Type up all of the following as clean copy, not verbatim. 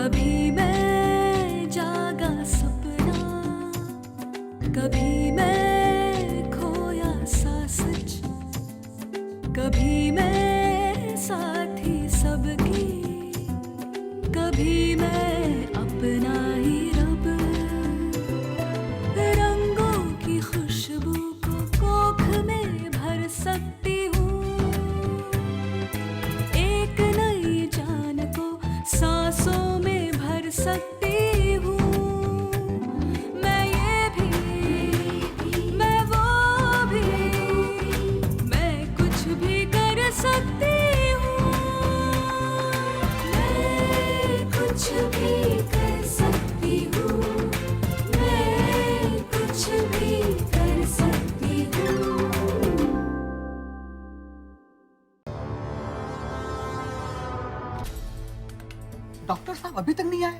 कभी मैं जागा सपना, कभी मैं खोया सा सच, कभी मैं साथी सबकी, कभी मैं अपना ही रब। रंगों की खुशबू को कोख में भर सकती हूँ, एक नई जान को सांसों में भर सकती हूँ। मैं ये भी, मैं वो भी, मैं कुछ भी कर सकती हूँ। मैं कुछ भी कर सकती हूँ, मैं कुछ भी कर सकती हूँ। डॉक्टर साहब अभी तक नहीं आए।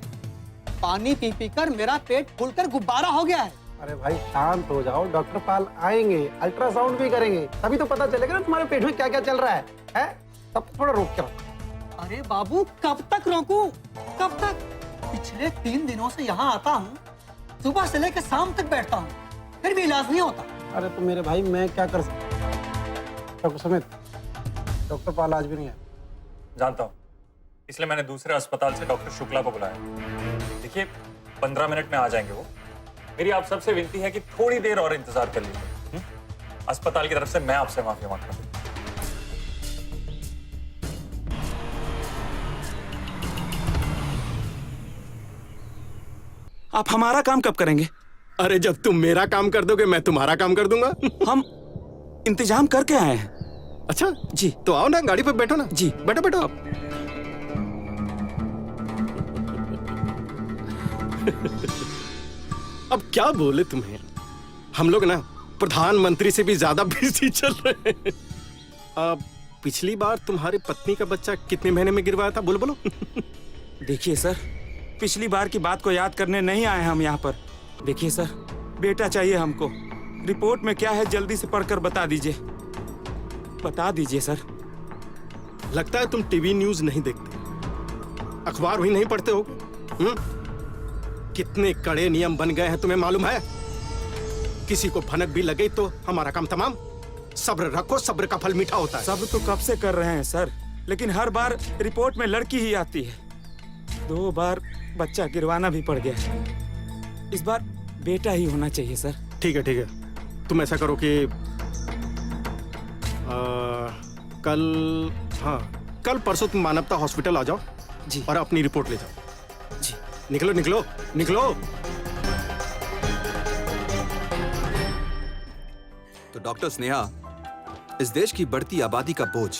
पानी पी पी कर मेरा पेट फूलकर गुब्बारा हो गया है। अरे भाई शांत हो जाओ, डॉक्टर पाल आएंगे, अल्ट्रासाउंड भी करेंगे, तभी तो पता चलेगा ना तुम्हारे पेट में क्या क्या चल रहा है? तब थोड़ा रोक के रखो। अरे बाबू कब तक रोकूं? कब तक? पिछले 3 दिनों से यहाँ आता हूँ, सुबह से लेकर शाम तक बैठता हूँ, फिर भी इलाज नहीं होता। अरे तो मेरे भाई मैं क्या कर सकता? डॉक्टर समित, डॉक्टर पाल आज भी नहीं आया। जानता हूँ, इसलिए मैंने दूसरे अस्पताल से डॉक्टर शुक्ला को बुलाया। देखिए 15 मिनट में आ जाएंगे वो। मेरी आप सबसे विनती है कि थोड़ी देर और इंतजार कर लीजिए। अस्पताल की तरफ से मैं आपसे माफी मांगता हूँ। आप हमारा काम कब करेंगे? अरे जब तुम मेरा काम कर दोगे मैं तुम्हारा काम कर दूंगा। हम इंतजाम करके आए हैं। अच्छा जी तो आओ ना, गाड़ी पे बैठो ना। जी बैठो बैठो आप। अब क्या बोले तुम्हें, हम लोग ना प्रधानमंत्री से भी ज्यादा बिजी चल रहे हैं। अब पिछली बार तुम्हारी पत्नी का बच्चा कितने महीने में गिरवाया था, बोलो बोलो। देखिए सर, पिछली बार की बात को याद करने नहीं आए हम यहाँ पर। देखिए सर, बेटा चाहिए हमको। रिपोर्ट में क्या है जल्दी से पढ़कर बता दीजिए, बता दीजिए सर। लगता है तुम टीवी न्यूज नहीं देखते, अखबार भी नहीं पढ़ते हो। कितने कड़े नियम बन गए हैं तुम्हें मालूम है? किसी को भनक भी लगे तो हमारा काम तमाम। सब्र रखो, सब्र का फल मीठा होता है। सब्र तो कब से कर रहे हैं सर, लेकिन हर बार रिपोर्ट में लड़की ही आती है। 2 बार बच्चा गिरवाना भी पड़ गया, इस बार बेटा ही होना चाहिए सर। ठीक है ठीक है, तुम ऐसा करो कि कल परसों तुम मानवता हॉस्पिटल आ जाओ जी, और अपनी रिपोर्ट ले जाओ। जी निकलो निकलो निकलो। तो डॉक्टर स्नेहा, इस देश की बढ़ती आबादी का बोझ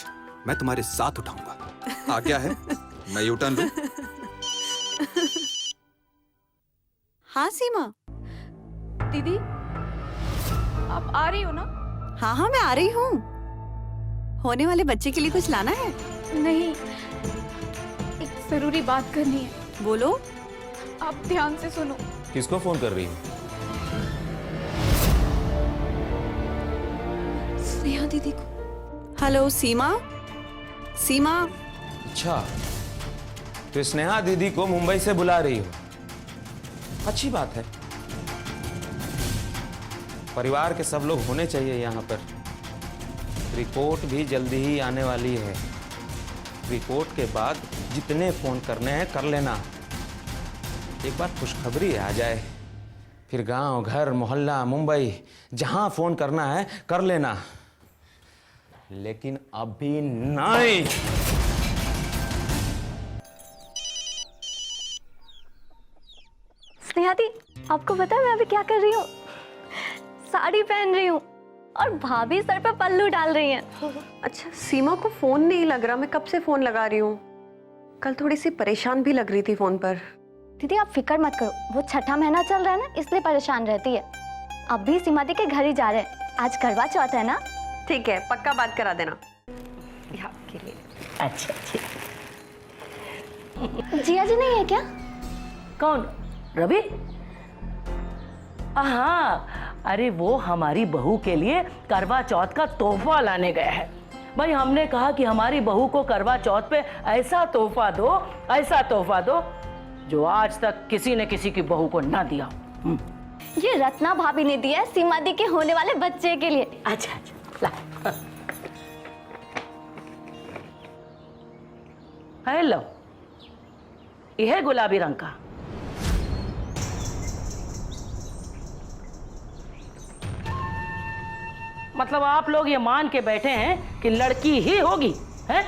मैं तुम्हारे साथ उठाऊंगा। आज्ञा है मैं यूटर्न लूं? हाँ सीमा। दीदी आप आ रही हो ना? हाँ हाँ मैं आ रही हूँ। होने वाले बच्चे के लिए कुछ लाना है? नहीं, एक जरूरी बात करनी है। बोलो। आप ध्यान से सुनो। किसको फोन कर रही है? स्नेहा दीदी को। हेलो सीमा। सीमा। अच्छा, तो स्नेहा दीदी को मुंबई से बुला रही हो, अच्छी बात है। परिवार के सब लोग होने चाहिए यहाँ पर। रिपोर्ट भी जल्दी ही आने वाली है। रिपोर्ट के बाद जितने फोन करने हैं कर लेना। एक बार खुशखबरी आ जाए, फिर गांव, घर, मोहल्ला, मुंबई, जहां फोन करना है कर लेना, लेकिन अभी नहीं। स्नेहा दी, आपको पता है मैं अभी क्या कर रही हूँ? साड़ी पहन रही हूँ और भाभी सर पे पल्लू डाल रही हैं। अच्छा, सीमा को फोन नहीं लग रहा। मैं कब से फोन लगा रही हूँ। कल थोड़ी सी परेशान भी लग रही थी फोन पर। दीदी आप फिक्र मत करो, वो छठा महीना चल रहा है ना, इसलिए परेशान रहती है। अब भी सीमा दी के घर ही जा रहे हैं, आज करवा चौथ है ना। ठीक है, पक्का बात करा देना। यहाँ के लिए। अच्छा ठीक। जिया जी नहीं है क्या? कौन? रवि? हाँ, अरे वो हमारी बहू के लिए करवा चौथ का तोहफा लाने गया है। भाई हमने कहा कि हमारी बहू को करवा चौथ पे ऐसा तोहफा दो, ऐसा तोहफा दो। जो आज तक किसी ने किसी की बहू को ना दिया। ये रत्ना भाभी ने दिया है सीमा दी के होने वाले बच्चे के लिए। अच्छा अच्छा ला। हेलो, यह है गुलाबी रंग का। मतलब आप लोग ये मान के बैठे हैं कि लड़की ही होगी, हैं?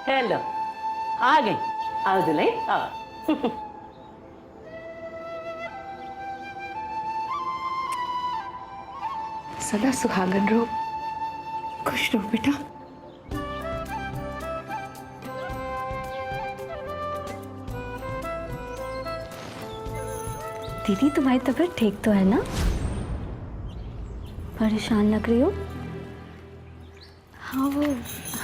हेलो, आ गई। आओ दुल्हन, आओ। सदा सुहागन रहो, खुश रहो बेटा। दीदी तुम्हारी तबीयत ठीक तो है ना? परेशान लग रही हो? हाँ, वो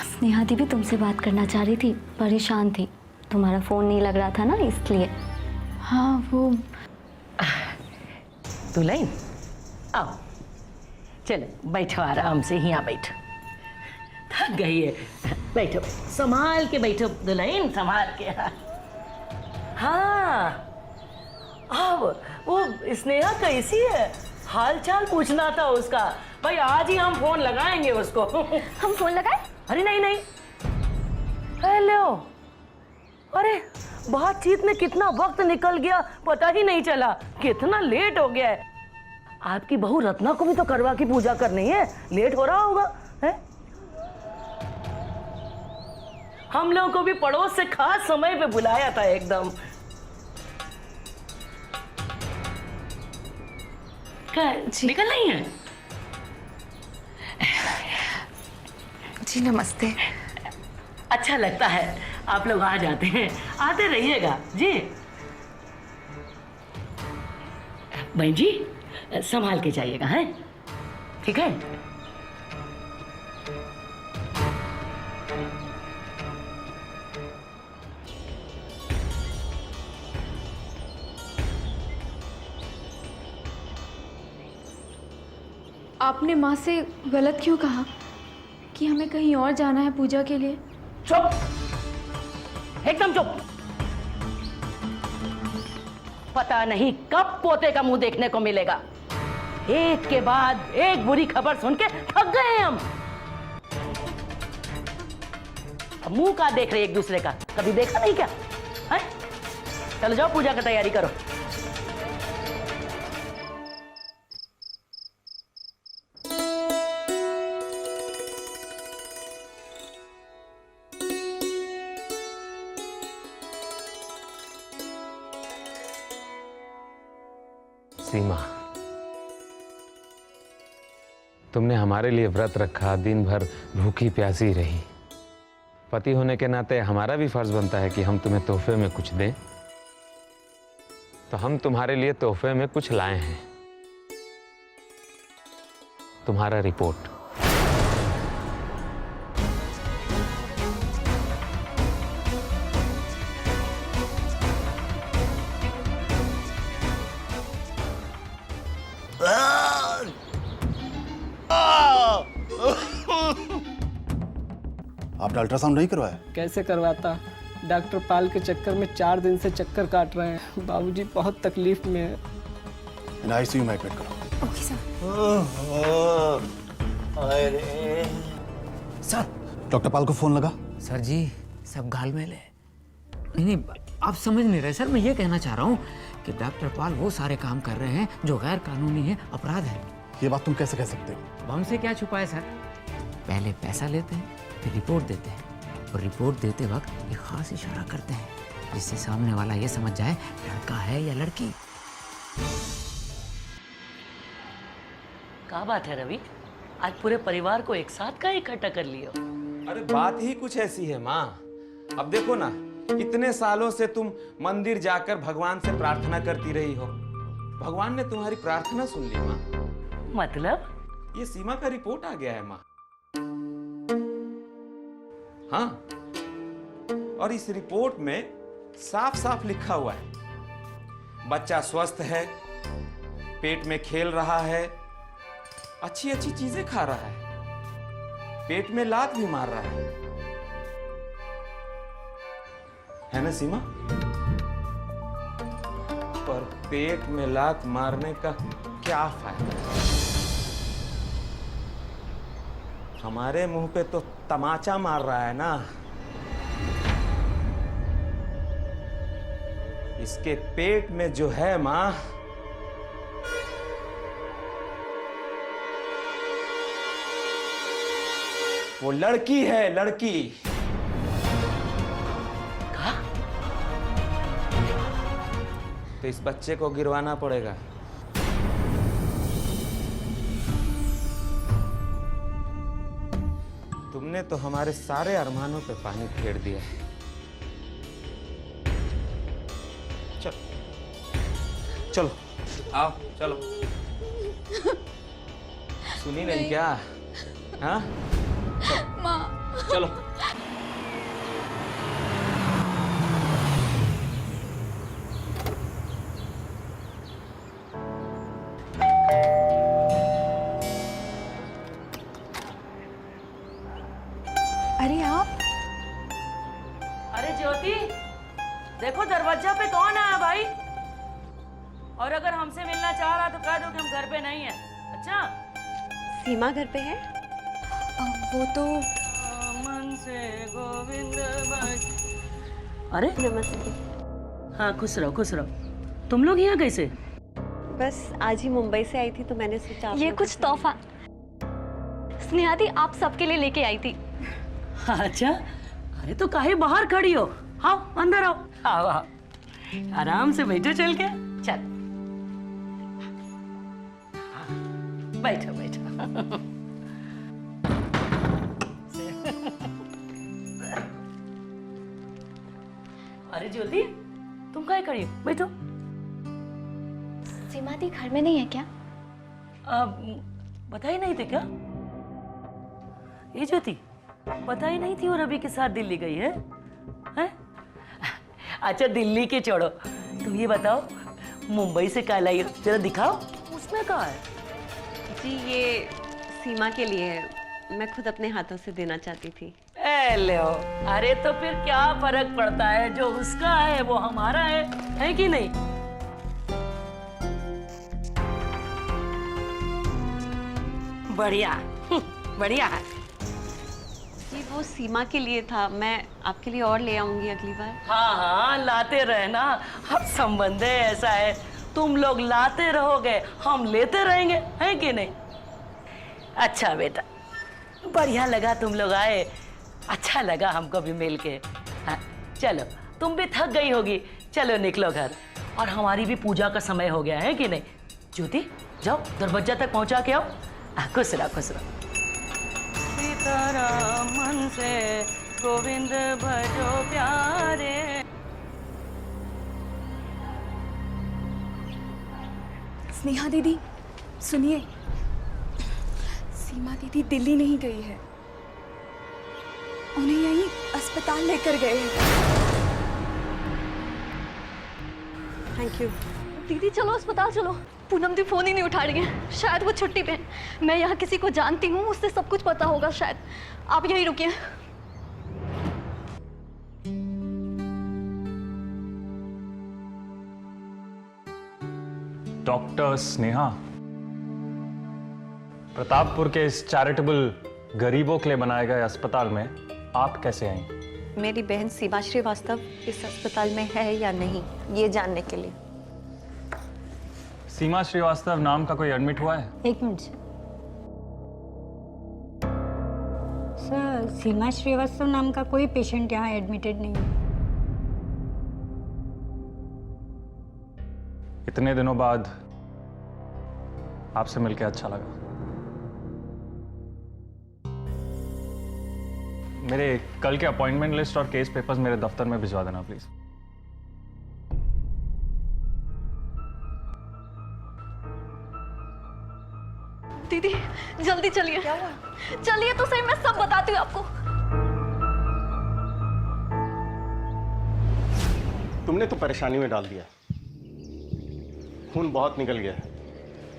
स्नेहा दी भी तुमसे बात करना चाह रही थी, परेशान थी। तुम्हारा फोन नहीं लग रहा था ना, इसलिए। हाँ वो दुल्हन आओ, चलो बैठो आराम से, यहाँ बैठो। थक गई है, बैठो संभाल के बैठो दुल्हन, संभाल के। हाँ अब वो स्नेहा कैसी है, हाल चाल पूछना था उसका। भाई आज ही हम फोन लगाएंगे उसको। हम फोन लगाए? अरे नहीं नहीं, हेलो, अरे बातचीत में कितना वक्त निकल गया पता ही नहीं चला, कितना लेट हो गया है। आपकी बहू रत्ना को भी तो करवा की पूजा करनी है, लेट हो रहा होगा है? हम लोगों को भी पड़ोस से खास समय पे बुलाया था एकदम। निकल नहीं है? जी नमस्ते। अच्छा लगता है आप लोग आ जाते हैं, आते रहिएगा जी। बहन जी संभाल के जाइएगा, हैं? ठीक है? आपने माँ से गलत क्यों कहा कि हमें कहीं और जाना है पूजा के लिए? चुप, एकदम चुप। पता नहीं कब पोते का मुंह देखने को मिलेगा। एक के बाद एक बुरी खबर सुन के थक गए हैं हम। अब मुंह का देख रहे एक दूसरे का, कभी देखा नहीं क्या? है? चलो जाओ पूजा की तैयारी करो। सीमा, तुमने हमारे लिए व्रत रखा, दिन भर भूखी प्यासी रही। पति होने के नाते हमारा भी फर्ज बनता है कि हम तुम्हें तोहफे में कुछ दें। तो हम तुम्हारे लिए तोहफे में कुछ लाए हैं। तुम्हारा रिपोर्ट। आपने अल्ट्रासाउंड नहीं करवाया? कैसे करवाता, डॉक्टर पाल के चक्कर में 4 दिन से चक्कर काट रहे हैं। बाबूजी बहुत तकलीफ में है। इन आईसीयू में एडमिट करो। Okay sir. सर, डॉक्टर पाल को फोन लगा? सर जी सब घालमेल है। नहीं आप समझ नहीं रहे सर, मैं ये कहना चाह रहा हूँ कि डॉक्टर पाल वो सारे काम कर रहे हैं जो गैर कानूनी है, अपराध है। ये बात तुम कैसे कह सकते हो? हमसे क्या छुपा है सर? पहले पैसा लेते हैं, फिर रिपोर्ट देते हैं, और रिपोर्ट देते वक्त एक खास इशारा करते हैं जिससे सामने वाला ये समझ जाए लड़का है या लड़की। क्या बात है रवि, आज पूरे परिवार को एक साथ का इकट्ठा कर लियो? अरे बात ही कुछ ऐसी है माँ। अब देखो ना, इतने सालों से तुम मंदिर जाकर भगवान से प्रार्थना करती रही हो। भगवान ने तुम्हारी प्रार्थना सुन ली माँ। मतलब? ये सीमा का रिपोर्ट आ गया है माँ। हाँ, और इस रिपोर्ट में साफ साफ लिखा हुआ है बच्चा स्वस्थ है, पेट में खेल रहा है, अच्छी अच्छी चीजें खा रहा है, पेट में लात भी मार रहा है। है ना सीमा? पर पेट में लात मारने का क्या फायदा? हमारे मुंह पे तो तमाचा मार रहा है ना। इसके पेट में जो है मां, वो लड़की है, लड़की। कहा? तो इस बच्चे को गिरवाना पड़ेगा। तुमने तो हमारे सारे अरमानों पे पानी फेर दिया है। चलो चलो आओ चलो। सुनी नहीं क्या? हाँ माँ चलो। अरे आप? अरे ज्योति, देखो दरवाजा पे कौन आया भाई? और अगर हमसे मिलना चाह रहा तो कह दो कि हम घर पे नहीं हैं। अच्छा? सीमा घर पे है? वो तो मन से गोविंद अरे नमस्ते। हाँ खुश रहो खुश रहो। तुम लोग यहाँ कैसे? बस आज ही मुंबई से आई थी तो मैंने सोचा ये कुछ तोहफा स्नेहा दी आप सबके लिए लेके आई थी। अच्छा, अरे तो काहे बाहर खड़ी हो? आओ अंदर आओ। आओ आओ, आराम से बैठो चल के। चल बैठो बैठो। अरे ज्योति, तुम काहे खड़ी हो? बैठो। सीमा दी घर में नहीं है क्या? पता ही नहीं थे क्या? ये ज्योति पता ही नहीं थी और अभी के साथ दिल्ली गई है? हैं? अच्छा दिल्ली के छोड़ो, तुम ये बताओ मुंबई से कल आई, जरा दिखाओ उसमें कहा है? जी ये सीमा के लिए है, मैं खुद अपने हाथों से देना चाहती थी। ए लो, अरे तो फिर क्या फर्क पड़ता है, जो उसका है वो हमारा है कि नहीं? बढ़िया बढ़िया है। जी वो सीमा के लिए था, मैं आपके लिए और ले आऊंगी अगली बार। हाँ हाँ लाते रहना, अब संबंध है ऐसा है, तुम लोग लाते रहोगे हम लेते रहेंगे, है कि नहीं? अच्छा बेटा, बढ़िया लगा तुम लोग आए, अच्छा लगा हमको भी मिल के। हाँ, चलो तुम भी थक गई होगी, चलो निकलो घर, और हमारी भी पूजा का समय हो गया है कि नहीं? ज्योति जाओ दरवाजा तक पहुंचा के आओ। खुश रहो खुश रहो। सीताराम मन से गोविंद भजो प्यारे। स्नेहा दीदी सुनिए, सीमा दीदी दिल्ली नहीं गई है, उन्हें यहीं अस्पताल लेकर गए हैं। Thank you. दीदी चलो अस्पताल चलो। पूनम दी फोन ही नहीं उठा रही है, शायद वो छुट्टी पे। मैं यहाँ किसी को जानती हूँ, उससे सब कुछ पता होगा शायद। आप यहीं रुकिए। डॉक्टर स्नेहा, प्रतापपुर के इस चैरिटेबल गरीबों के लिए बनाए गए अस्पताल में आप कैसे आई? मेरी बहन सीमा श्रीवास्तव इस अस्पताल में है या नहीं, ये जानने के लिए। सीमा श्रीवास्तव नाम का कोई एडमिट हुआ है? एक मिनट सर, सीमा श्रीवास्तव नाम का कोई पेशेंट यहाँ एडमिटेड नहीं है। इतने दिनों बाद आपसे मिलकर अच्छा लगा। मेरे कल के अपॉइंटमेंट लिस्ट और केस पेपर्स मेरे दफ्तर में भिजवा देना प्लीज। दीदी जल्दी चलिए। क्या हुआ? चलिए तो सही, मैं सब बताती हूँ आपको। तुमने तो परेशानी में डाल दिया, खून बहुत निकल गया है,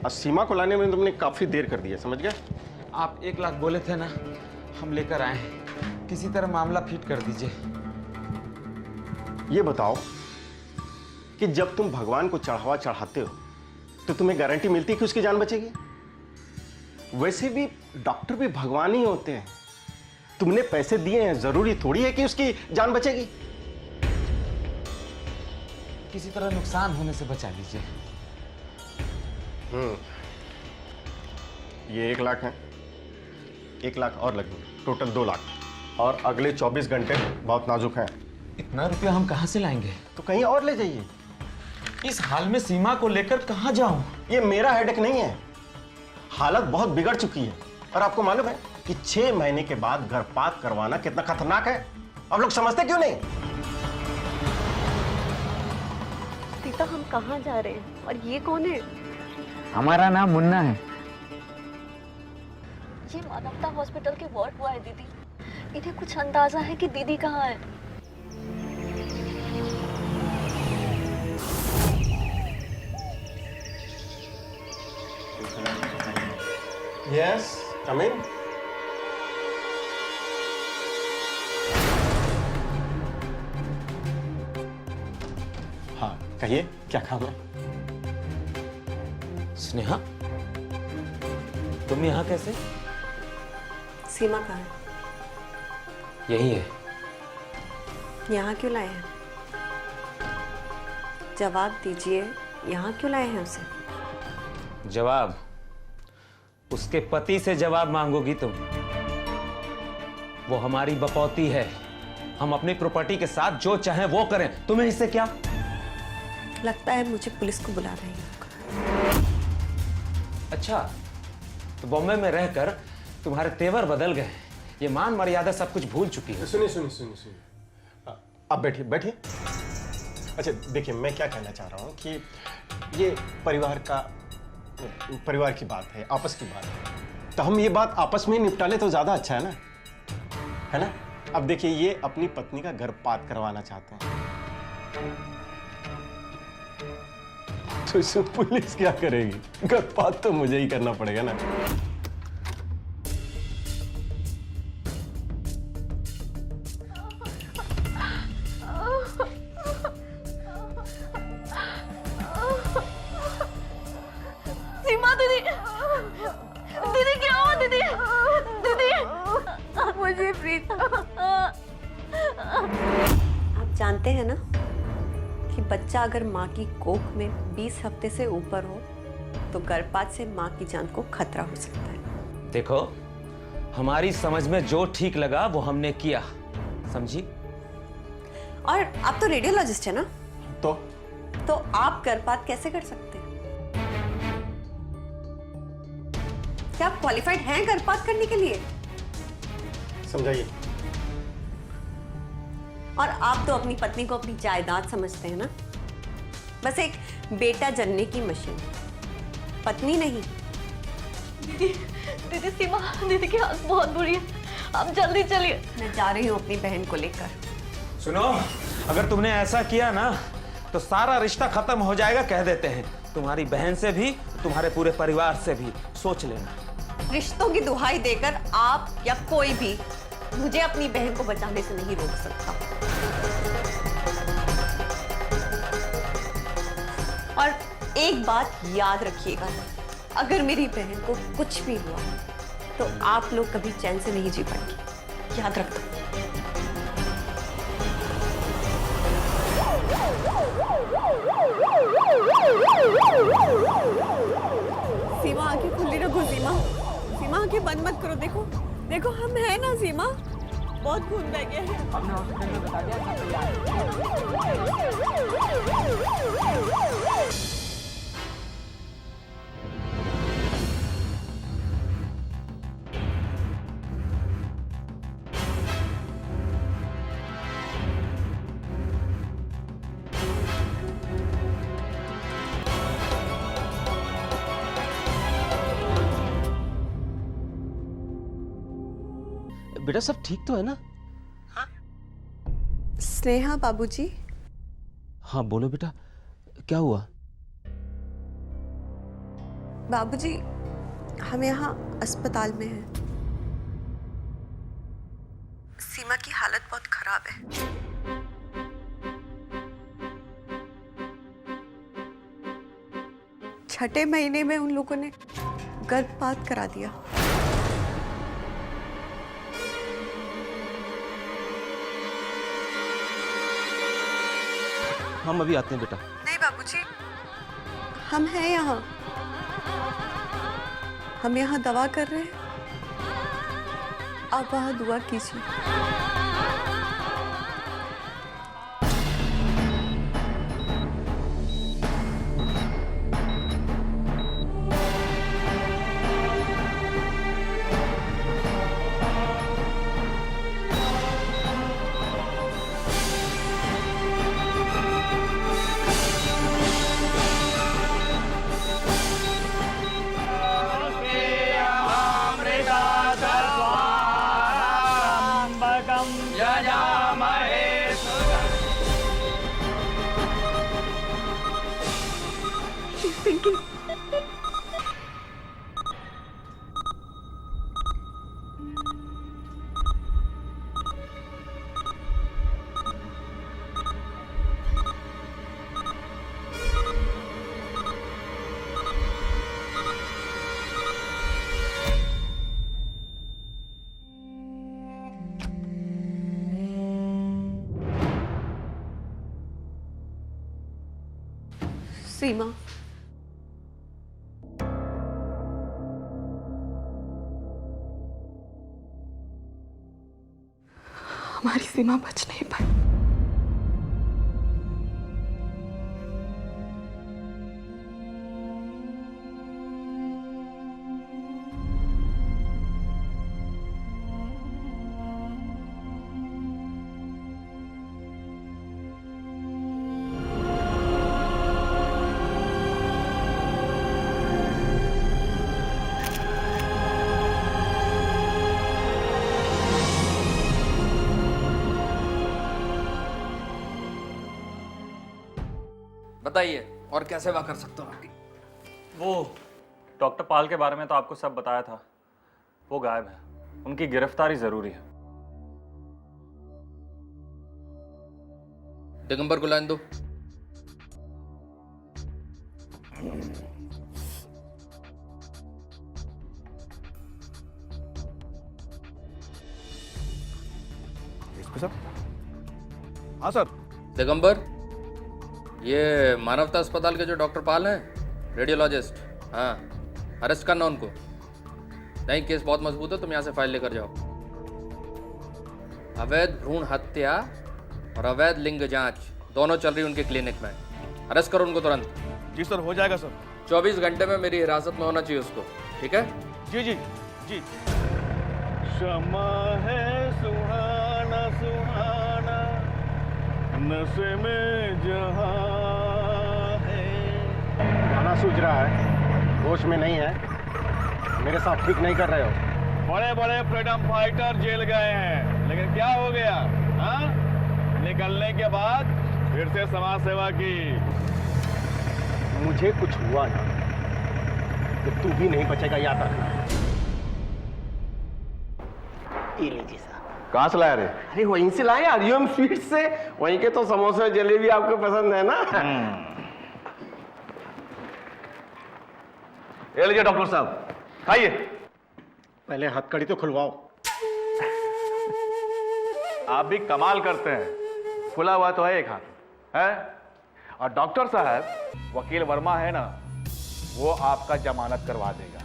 और सीमा को लाने में तुमने काफी देर कर दी है, समझ गए? आप 1 लाख बोले थे ना, हम लेकर आए हैं, किसी तरह मामला फिट कर दीजिए। ये बताओ कि जब तुम भगवान को चढ़ावा चढ़ाते हो तो तुम्हें गारंटी मिलती है कि उसकी जान बचेगी? वैसे भी डॉक्टर भी भगवान ही होते हैं। तुमने पैसे दिए हैं, जरूरी थोड़ी है कि उसकी जान बचेगी। किसी तरह नुकसान होने से बचा लीजिए। ये 1 लाख है, 1 लाख और लगेंगे, टोटल 2 लाख। और अगले 24 घंटे बहुत नाजुक हैं। इतना रुपया हम कहाँ से लाएंगे? तो कहीं और ले जाइए। इस हाल में सीमा को लेकर कहाँ जाऊं? ये मेरा हेडेक नहीं है, हालत बहुत बिगड़ चुकी है। और आपको मालूम है कि 6 महीने के बाद गर्भपात करवाना कितना खतरनाक है? आप लोग समझते क्यों नहीं? सीता, हम कहाँ जा रहे हैं और ये कौन है? हमारा नाम मुन्ना है। ये मानवता हॉस्पिटल के वार्ड बॉय है दीदी। इन्हें कुछ अंदाजा है कि दीदी कहाँ है? यस, कम इन। हाँ, कहिए क्या काम है? स्नेहा, तुम यहाँ कैसे? सीमा कहाँ है? यही है। यहाँ क्यों लाए हैं? जवाब दीजिए, यहाँ क्यों लाए हैं उसे? जवाब उसके पति से जवाब मांगोगी तुम। वो हमारी बपौती है। हम अपनी प्रॉपर्टी के साथ जो चाहें वो करें, तुम्हें इससे क्या? लगता है मुझे पुलिस को बुला रही है। अच्छा, तो बॉम्बे में रहकर तुम्हारे तेवर बदल गए, ये मान मर्यादा सब कुछ भूल चुकी है। सुनिए सुनिए सुनिए सुनिए, आप बैठिए बैठिए। अच्छा देखिए, मैं क्या कहना चाह रहा हूँ कि ये परिवार की बात है, आपस की बात है, तो हम ये बात आपस में निपटा ले तो ज्यादा अच्छा है ना, है ना? अब देखिए, ये अपनी पत्नी का गर्भपात करवाना चाहते हैं, तो इसमें पुलिस क्या करेगी? गर्भपात तो मुझे ही करना पड़ेगा ना। सीमा दीदी, दीदी क्या हुआ दीदी? दीदी मुझे प्लीज। आप जानते हैं ना कि बच्चा अगर माँ की कोख में 20 हफ्ते से ऊपर हो तो गर्भपात से माँ की जान को खतरा हो सकता है। देखो, हमारी समझ में जो ठीक लगा वो हमने किया, समझी? और आप तो रेडियोलॉजिस्ट है ना, तो आप गर्भपात कैसे कर सकते हैं? क्या आप क्वालिफाइड हैं गर्भपात करने के लिए? समझाइए। और आप तो अपनी पत्नी को अपनी जायदाद समझते हैं ना, बस एक बेटा जनने की मशीन, पत्नी नहीं। दीदी, दीदी सीमा दीदी की हालत बहुत बुरी है, आप जल्दी चलिए। मैं जा रही हूँ अपनी बहन को लेकर। सुनो, अगर तुमने ऐसा किया ना तो सारा रिश्ता खत्म हो जाएगा, कह देते हैं। तुम्हारी बहन से भी, तुम्हारे पूरे परिवार से भी, सोच लेना। रिश्तों की दुहाई देकर आप या कोई भी मुझे अपनी बहन को बचाने से नहीं रोक सकता। और एक बात याद रखिएगा, अगर मेरी बहन को कुछ भी हुआ तो आप लोग कभी चैन से नहीं जी पाएंगे, याद रखना। सीमा, आंखें खुली रखो। सीमा आंखें बंद मत करो। देखो देखो, हम है ना सीमा, बहुत खून बह गया है। हमने हॉस्पिटल में बता दिया। बेटा सब ठीक तो है ना? स्नेहा बाबूजी। हाँ बोलो बेटा, क्या हुआ? बाबूजी, हम यहाँ अस्पताल में हैं। सीमा की हालत बहुत खराब है। 6ठे महीने में उन लोगों ने गर्भपात करा दिया। हम अभी आते हैं बेटा। नहीं बाबूजी, हम हैं यहाँ। हम यहाँ दवा कर रहे हैं, आप वहाँ दुआ कीजिए। सीमा, हमारी सीमा बच नहीं पाई। बताइए और क्या सेवा कर सकता हूँ आपकी? वो डॉक्टर पाल के बारे में तो आपको सब बताया था, वो गायब है, उनकी गिरफ्तारी जरूरी है। दिगंबर को लाइन दो। हाँ सर। दिगंबर, ये मानवता अस्पताल के जो डॉक्टर पाल हैं, रेडियोलॉजिस्ट, हाँ, अरेस्ट करना उनको। नहीं, केस बहुत मजबूत है, तुम यहाँ से फाइल लेकर जाओ। अवैध भ्रूण हत्या और अवैध लिंग जांच दोनों चल रही उनके क्लिनिक में। अरेस्ट करो उनको तुरंत। जी सर, हो जाएगा सर। 24 घंटे में मेरी हिरासत में होना चाहिए उसको, ठीक है? जी जी जी। शमा है सुहाना सुहाना, नशे में जहां है। गाना सूझ रहा है, होश में नहीं है, मेरे साथ ठीक नहीं कर रहे हो। बड़े बड़े फ्रीडम फाइटर जेल गए हैं, लेकिन क्या हो गया? हाँ, निकलने के बाद फिर से समाज सेवा की। मुझे कुछ हुआ ना तो तू भी नहीं बचेगा, याद रखना। ये लीजिए साहब। कहाँ से लाया रे? अरे वहीं से लाए, हरिओम स्वीट से। वहीं के तो समोसे जलेबी आपको पसंद है ना? ये लीजिए डॉक्टर साहब, खाइए। पहले हथकड़ी तो खुलवाओ। आप भी कमाल करते हैं, खुला हुआ तो है एक हाथ है। और डॉक्टर साहब, वकील वर्मा है ना, वो आपका जमानत करवा देगा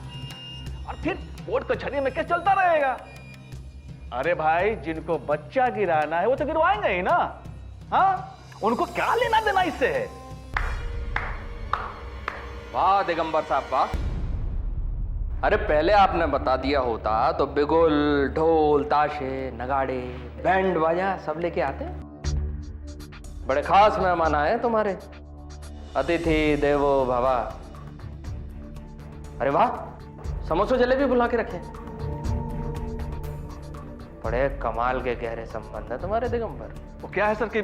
और फिर कोर्ट कचहरी में केस चलता रहेगा। अरे भाई, जिनको बच्चा गिराना है वो तो गिरवाएंगे ही ना। हाँ, उनको क्या लेना देना इससे है? वाह दिगंबर साहब, वाह। अरे पहले आपने बता दिया होता तो बिगुल, ढोल, ताशे, नगाड़े, बैंड बाजा सब लेके आते। बड़े खास मेहमान आए तुम्हारे, अतिथि देवो भवा। अरे वाह, समोसे जलेबी बुला के रखे। बड़े कमाल के गहरे संबंध है तुम्हारे दिगंबर। वो क्या है सर कि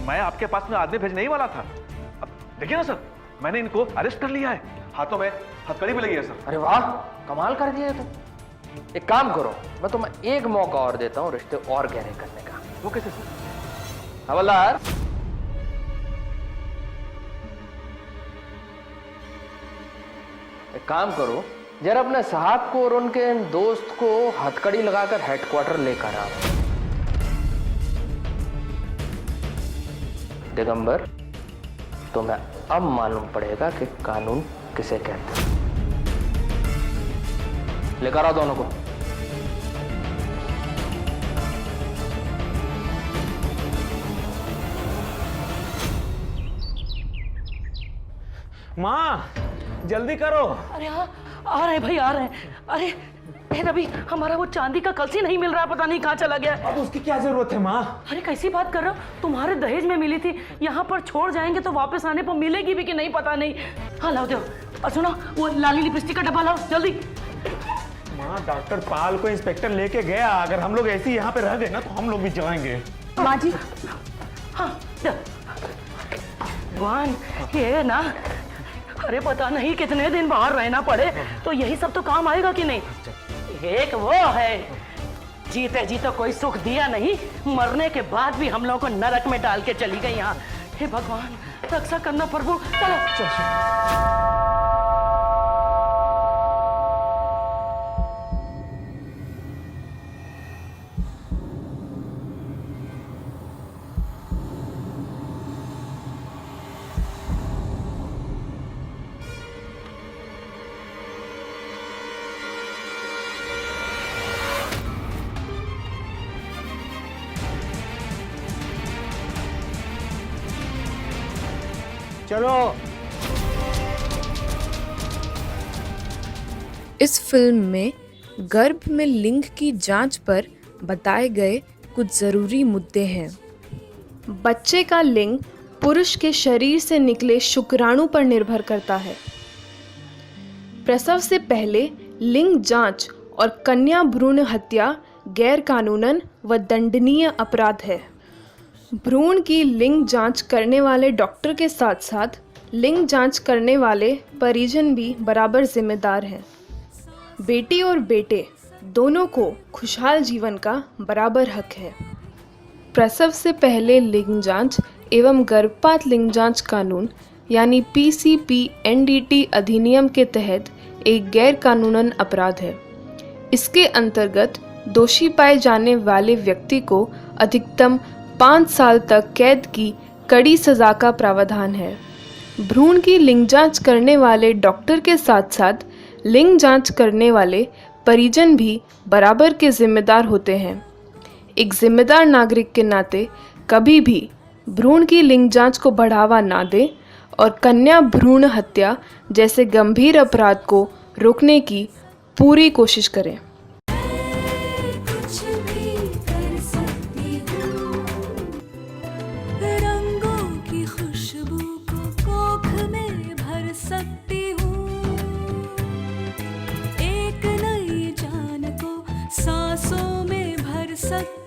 मैं आपके पास में आदमी भेजने ही वाला था। अब देखिए ना सर, मैंने इनको अरेस्ट कर लिया है, हाथों में हथकड़ी भी लगी है सर। अरे वाह, कमाल कर दिया तुम। एक काम करो, मैं तुम्हें एक मौका और देता हूँ रिश्ते और गहरे करने का। वो कैसे सर? हवलदार, काम करो, जरा अपने साहब को और उनके दोस्त को हथकड़ी लगाकर हेडक्वार्टर लेकर आओ। दिगंबर, तुम्हें अब मालूम पड़ेगा कि कानून किसे कहते हैं। लेकर आओ दोनों को। माँ जल्दी करो। अरे हाँ, आ रहे हैं भाई, आ रहे हैं। अरे रवि, हमारा वो चांदी का कलसी नहीं मिल रहा, पता नहीं कहाँ चला गया। अब उसकी क्या जरूरत है माँ? अरे कैसी बात कर रहे हो, तुम्हारे दहेज में मिली थी, यहाँ पर छोड़ जाएंगे तो वापस आने पर मिलेगी भी कि नहीं पता नहीं। हाँ लाओ दो। और सुनो, वो लाली लिपस्टिक का डब्बा लाओ जल्दी। माँ डॉक्टर पाल को इंस्पेक्टर लेके गया, अगर हम लोग ऐसे ही यहाँ पे रह गए ना तो हम लोग भी जाएंगे। माँ जी, हाँ भगवान, ये ना, अरे पता नहीं कितने दिन बाहर रहना पड़े तो यही सब तो काम आएगा कि नहीं। एक वो है, जीते जी तो कोई सुख दिया नहीं, मरने के बाद भी हम लोगों को नरक में डाल के चली गई यहाँ। हे भगवान, रक्षा करना प्रभु। चलो चलो। इस फिल्म में गर्भ में लिंग की जांच पर बताए गए कुछ ज़रूरी मुद्दे हैं। बच्चे का लिंग पुरुष के शरीर से निकले शुक्राणु पर निर्भर करता है। प्रसव से पहले लिंग जांच और कन्या भ्रूण हत्या गैर कानूनन व दंडनीय अपराध है। भ्रूण की लिंग जांच करने वाले डॉक्टर के साथ साथ लिंग जांच करने वाले परिजन भी बराबर जिम्मेदार हैं। बेटी और बेटे दोनों को खुशहाल जीवन का बराबर हक है। प्रसव से पहले लिंग जांच एवं गर्भपात लिंग जांच कानून यानी PCP-NDT अधिनियम के तहत एक गैर कानूनन अपराध है। इसके अंतर्गत दोषी पाए जाने वाले व्यक्ति को अधिकतम 5 साल तक कैद की कड़ी सजा का प्रावधान है। भ्रूण की लिंग जांच करने वाले डॉक्टर के साथ साथ लिंग जांच करने वाले परिजन भी बराबर के जिम्मेदार होते हैं। एक जिम्मेदार नागरिक के नाते कभी भी भ्रूण की लिंग जांच को बढ़ावा ना दें और कन्या भ्रूण हत्या जैसे गंभीर अपराध को रोकने की पूरी कोशिश करें। सकती हूँ एक नई जान को सांसों में भर सकती